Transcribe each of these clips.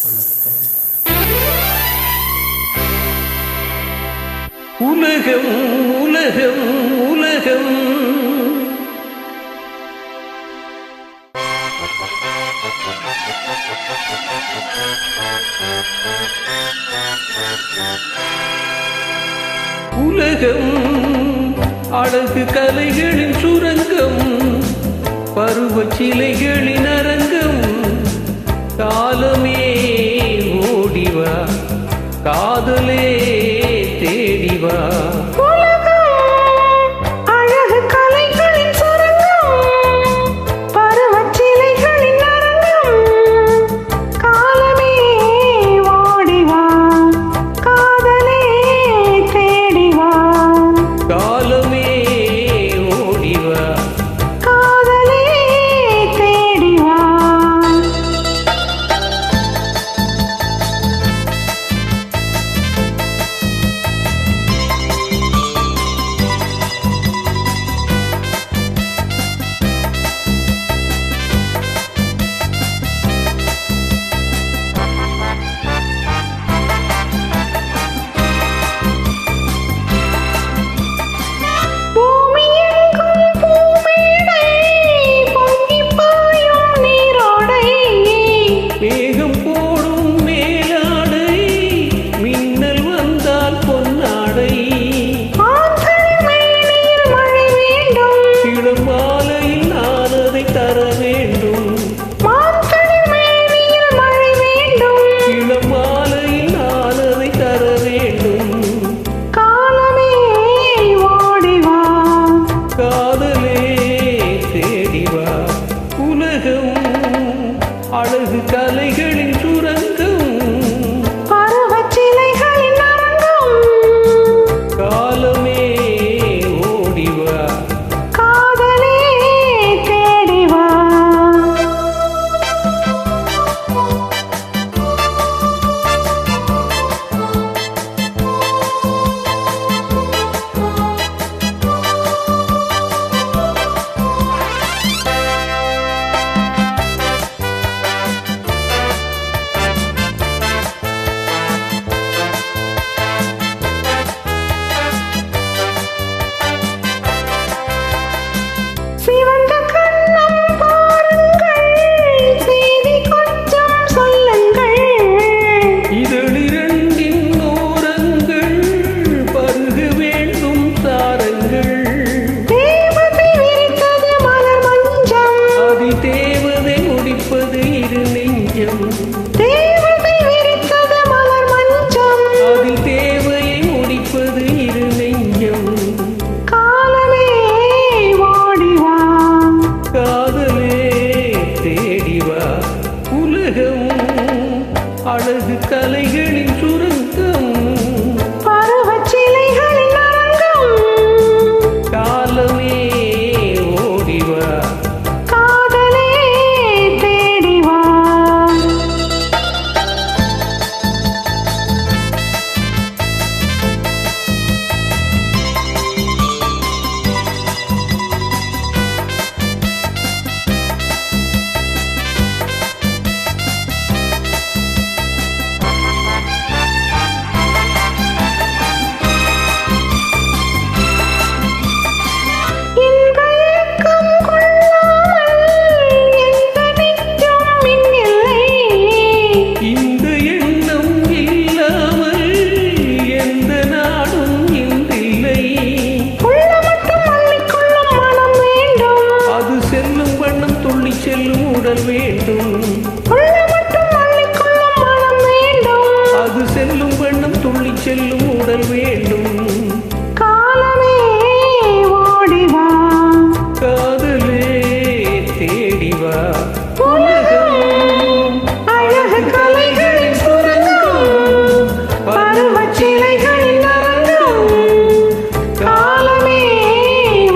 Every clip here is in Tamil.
வணக்கம். உலகம் உலகம் உலகம் உலகம் அழகு கலைகளின் சுரங்கம், பருவச் சிலைகளின் அரங்கம். காலமே ஓடிவா, காதலே தேடிவா. அழகு கலைகளின் சுரங்கம், பருவச் சிலைகளின் அரங்கம். காலமே ஓடிவா, காதலே தேடிவா. தேவதை விரித்தது மலர் மஞ்சம், அதில் தேவையை முடிப்பது இரு நெஞ்சம். காலமே ஓடிவா, காதலே தேடிவா. உலகம் அழகு கலைகளின் சுரங்கம், பருவச் சிலைகளின் அரங்கம். காலமே ஓடிவா, காதலே தேடிவா. செல்லும் உடல் வேண்டும், அது செல்லும் வண்ணம் துள்ளி செல்லும் உடல் வேண்டும். காலமே ஓடிவா, காதலே தேடிவா. உலகம் அழகு கலைகளின் சுரங்கம், பருவச் சிலைகளின் அரங்கம். காலமே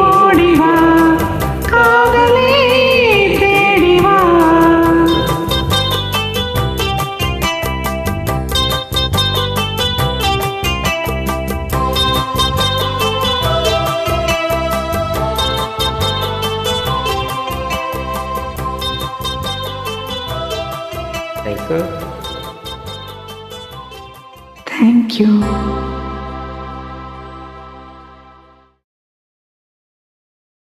ஓடிவா, காதலே தேடிவா. Thank you. தேங்க்யூ.